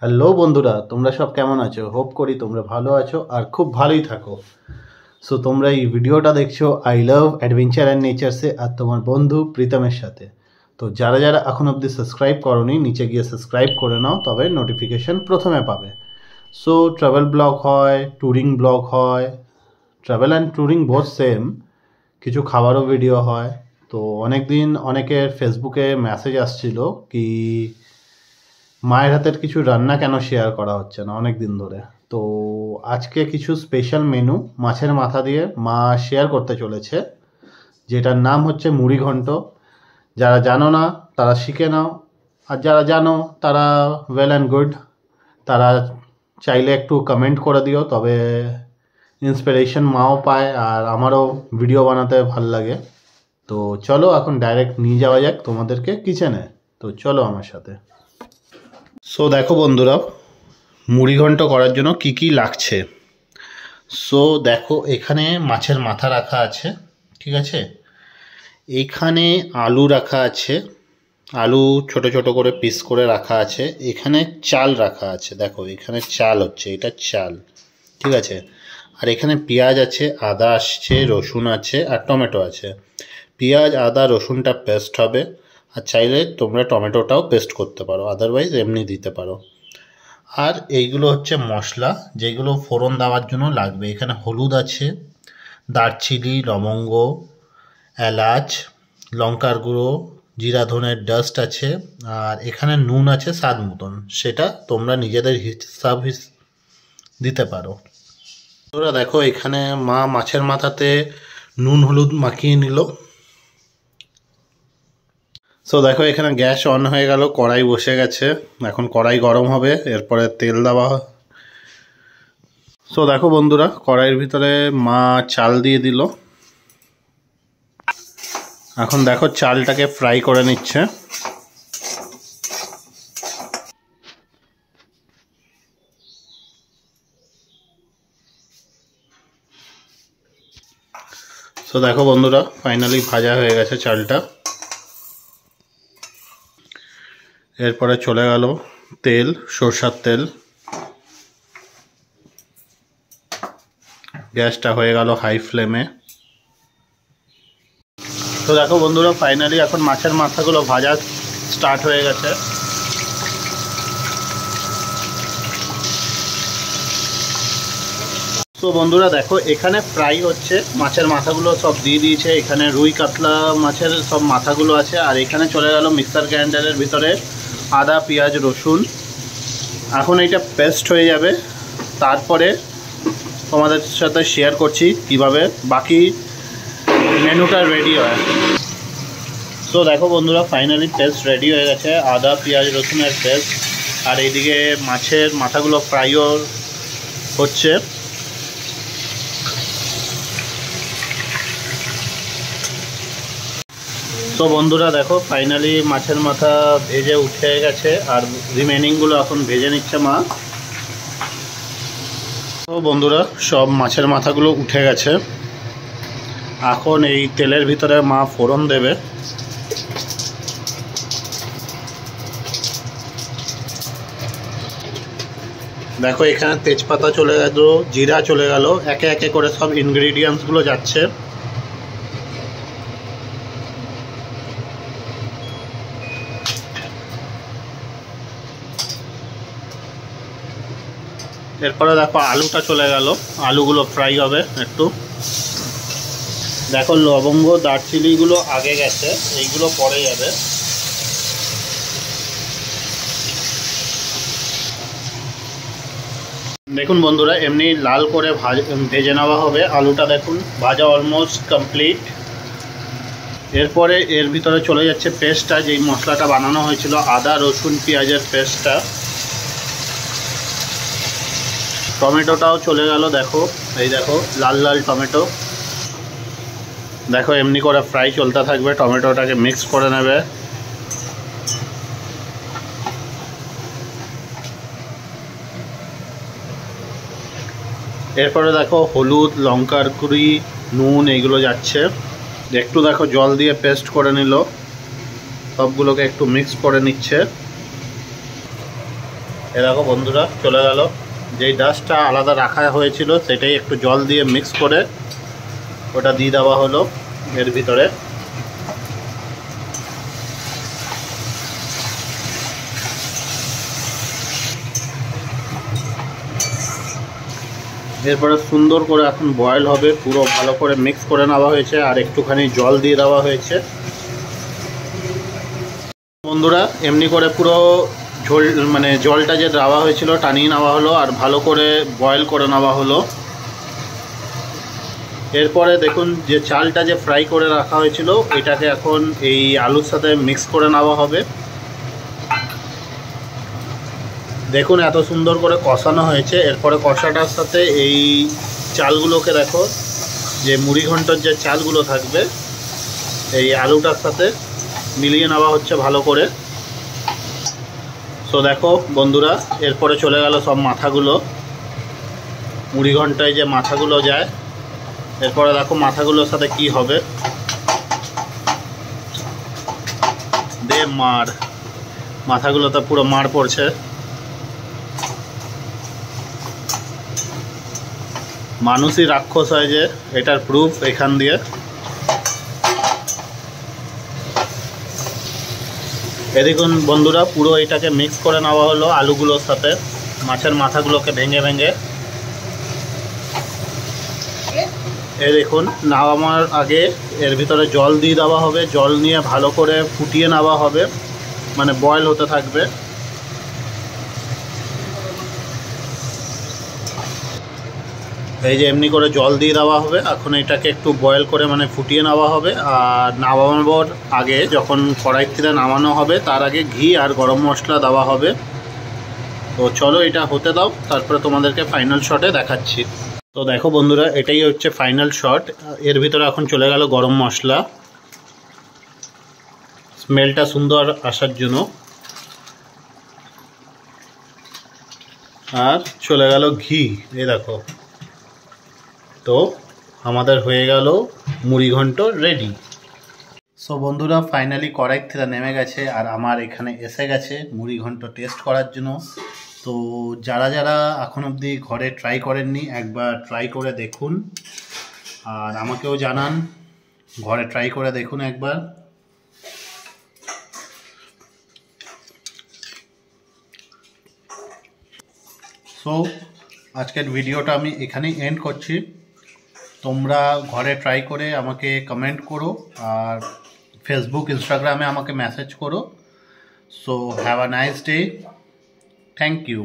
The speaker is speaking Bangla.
হ্যালো বন্ধুরা, তোমরা সব কেমন আছো? হোপ করি তোমরা ভালো আছো আর খুব ভালোই থাকো। সো তোমরা এই ভিডিওটা দেখছো আই লাভ অ্যাডভেঞ্চার অ্যান্ড নেচারসে আর তোমার বন্ধু প্রীতমের সাথে। তো যারা যারা এখন অবধি সাবস্ক্রাইব করোনি নিচে গিয়ে সাবস্ক্রাইব করে নাও, তবে নোটিফিকেশন প্রথমে পাবে। সো ট্রাভেল ব্লগ হয়, ট্যুরিং ব্লগ হয়, travel and touring both same. কিছু খাবারও ভিডিও হয়। তো অনেক দিন অনেকের ফেসবুকে মেসেজ আসছিল কি মায়ের হাতের কিছু রান্না কেন শেয়ার করা হচ্ছে না অনেক দিন ধরে। তো আজকে কিছু স্পেশাল মেনু মাছের মাথা দিয়ে মা শেয়ার করতে চলেছে, যেটার নাম হচ্ছে মুড়ি ঘন্ট। যারা জানো না তারা শিখে নাও, আর যারা জানো তারা ওয়েল অ্যান্ড গুড। তারা চাইলে একটু কমেন্ট করে দিও, তবে ইন্সপিরেশন মাও পায় আর আমারও ভিডিও বানাতে ভাল লাগে। তো চলো এখন ডাইরেক্ট নিয়ে যাওয়া যাক তোমাদেরকে কিচেনে। তো চলো আমার সাথে। সো দেখো বন্ধুরা, মুড়ি ঘন্ট করার জন্য কি কি লাগছে। সো দেখো, এখানে মাছের মাথা রাখা আছে, ঠিক আছে। এইখানে আলু রাখা আছে, আলু ছোট ছোট করে পিস করে রাখা আছে। এখানে চাল রাখা আছে, দেখো এখানে চাল হচ্ছে, এটা চাল, ঠিক আছে। আর এখানে পেঁয়াজ আছে, আদা আসছে, রসুন আছে আর টমেটো আছে। পেঁয়াজ আদা রসুনটা পেস্ট হবে, আর চাইলে তোমরা টমেটোটাও পেস্ট করতে পারো, আদারওয়াইজ এমনি দিতে পারো। আর এইগুলো হচ্ছে মশলা যেগুলো ফোড়ন দেওয়ার জন্য লাগবে। এখানে হলুদ আছে, দারচিনি, লবঙ্গ, এলাচ, লঙ্কার গুঁড়ো, জিরা ধনের ডাস্ট আছে, আর এখানে নুন আছে স্বাদ মতন, সেটা তোমরা নিজেদের হিসাব দিতে পারো। তোরা দেখো এখানে মা মাছের মাথাতে নুন হলুদ মাখিয়ে নিল। সো দেখো এখানে গ্যাস অন হয়ে গেল, কড়াই বসে গেছে, এখন কড়াই গরম হবে, এরপরে তেল দেওয়া। সো দেখো বন্ধুরা, কড়াইয়ের ভিতরে মা চাল দিয়ে দিল। এখন দেখো চালটাকে ফ্রাই করে নিচ্ছে। সো দেখো বন্ধুরা, ফাইনালি ভাজা হয়ে গেছে চালটা। এরপরে চলে গেল তেল, সরষার তেল। গ্যাসটা হয়ে গেল হাই ফ্লেমে। তো দেখো বন্ধুরা, ফাইনালি এখন মাছের মাথাগুলো ভাজা স্টার্ট হয়ে গেছে। তো বন্ধুরা দেখো, এখানে ফ্রাই হচ্ছে, মাছের মাথাগুলো সব দিয়ে দিয়েছে। এখানে রুই কাতলা মাছের সব মাথাগুলো আছে। আর এখানে চলে গেল মিক্সার গ্রাইন্ডারের ভিতরে আদা পেঁয়াজ রসুন। এখন এইটা পেস্ট হয়ে যাবে, তারপরে তোমাদের সাথে শেয়ার করছি কিভাবে বাকি মেনুটা রেডি হয়। সো দেখো বন্ধুরা, ফাইনালি পেস্ট রেডি হয়ে গেছে, আদা পেঁয়াজ রসুনের পেস্ট। আর এইদিকে মাছের মাথাগুলো ফ্রাইও হচ্ছে। তো বন্ধুরা দেখো, ফাইনালি মাছের মাথা ভেজে উঠে গেছে, আর রিমেনিংগুলো এখন ভেজে নিচ্ছে মা। তো বন্ধুরা, সব মাছের মাথাগুলো উঠে গেছে। এখন এই তেলের ভিতরে মা ফোড়ন দেবে। দেখো এখানে তেজপাতা চলে গেল, জিরা চলে গেল, একে একে করে সব ইনগ্রিডিয়েন্টসগুলো যাচ্ছে। এরপরে দেখো আলুটা চলে গেল, আলুগুলো ফ্রাই হবে একটু। দেখো লবঙ্গ দারচিনিগুলো আগে গেছে, এইগুলো পরে যাবে। দেখুন বন্ধুরা, এমনি লাল করে ভেজে নেওয়া হবে। আলুটা দেখুন ভাজা অলমোস্ট কমপ্লিট। এরপরে এর ভিতরে চলে যাচ্ছে পেস্টটা, যেই মশলাটা বানানো হয়েছিল আদা রসুন পেঁয়াজের পেস্টটা। টমেটোটাও চলে গেল, দেখো এই দেখো লাল লাল টমেটো। দেখো এমনি করে ফ্রাই চলতে থাকবে, টমেটোটাকে মিক্স করে নেবে। এরপরে দেখো হলুদ লঙ্কার গুঁড়ি নুন এইগুলো যাচ্ছে। একটু দেখো জল দিয়ে পেস্ট করে নিল, সবগুলোকে একটু মিক্স করে নিচ্ছে। দেখো বন্ধুরা চলে গেল। যেই ডাস্টটা আলাদা রাখা হয়েছিল সেটাই একটু জল দিয়ে মিক্স করে ওটা দিয়ে দেওয়া হলো এর ভিতরে। এরপরে সুন্দর করে এখন বয়েল হবে, পুরো ভালো করে মিক্স করে নেওয়া হয়েছে আর একটুখানি জল দিয়ে দেওয়া হয়েছে। বন্ধুরা এমনি করে পুরো ঝোল মানে জলটা যে দেওয়া হয়েছিল টানিয়ে নেওয়া হলো আর ভালো করে বয়েল করে নেওয়া হলো। এরপরে দেখুন যে চালটা যে ফ্রাই করে রাখা হয়েছিল এটাকে এখন এই আলুর সাথে মিক্স করে নেওয়া হবে। দেখুন এত সুন্দর করে কষানো হয়েছে। এরপরে কষাটার সাথে এই চালগুলোকে দেখো যে মুড়ি ঘন্টর যে চালগুলো থাকবে এই আলুটার সাথে মিলিয়ে নেওয়া হচ্ছে ভালো করে। সো দেখো বন্ধুরা এরপরে চলে গেল সব মাথাগুলো, মুড়ি ঘন্টায় যে মাথাগুলো যায়। এরপরে দেখো মাথাগুলোর সাথে কি হবে, দে মার, মাথাগুলোতে পুরো মার পড়ছে। মানুষই রাক্ষস হয় যে এটার প্রুফ এখান দিয়ে। এদিকুন বন্ধুরা পুরো এটাকে মিক্স করে নেওয়া হলো আলুগুলোর সাথে, মাছের মাথাগুলোকে ভেঙে ভেঙে। এই দেখুন নামানোর আগে এর ভিতরে জল দিয়ে দেওয়া হবে, জল নিয়ে ভালো করে ফুটিয়ে নেওয়া হবে, মানে বয়েল হতে থাকবে। এই যে এমনি করে জল দিয়ে দেওয়া হবে, এখন এটাকে একটু বয়েল করে মানে ফুটিয়ে নেওয়া হবে। আর নামানোর আগে যখন কড়াই থেকে নামানো হবে তার আগে ঘি আর গরম মশলা দেওয়া হবে। তো চলো এটা হতে দাও, তারপরে তোমাদেরকে ফাইনাল শটে দেখাচ্ছি। তো দেখো বন্ধুরা এটাই হচ্ছে ফাইনাল শট। এর ভিতরে এখন চলে গেল গরম মশলা স্মেলটা সুন্দর আসার জন্য, আর চলে গেল ঘি। এই দেখো, তো আমাদের হয়ে গেল মুড়ি ঘন্ট রেডি। সো বন্ধুরা ফাইনালি কড়াই থেকে নেমে গেছে আর আমার এখানে এসে গেছে মুড়ি ঘন্ট টেস্ট করার জন্য। তো যারা যারা এখন অবধি ঘরে ট্রাই করেননি একবার ট্রাই করে দেখুন আর আমাকেও জানান, ঘরে ট্রাই করে দেখুন একবার। সো আজকের ভিডিওটা আমি এখানেই এন্ড করছি। তোমরা ঘরে ট্রাই করে আমাকে কমেন্ট করো আর ফেসবুক ইনস্টাগ্রামে আমাকে মেসেজ করো। So have a nice day, thank you.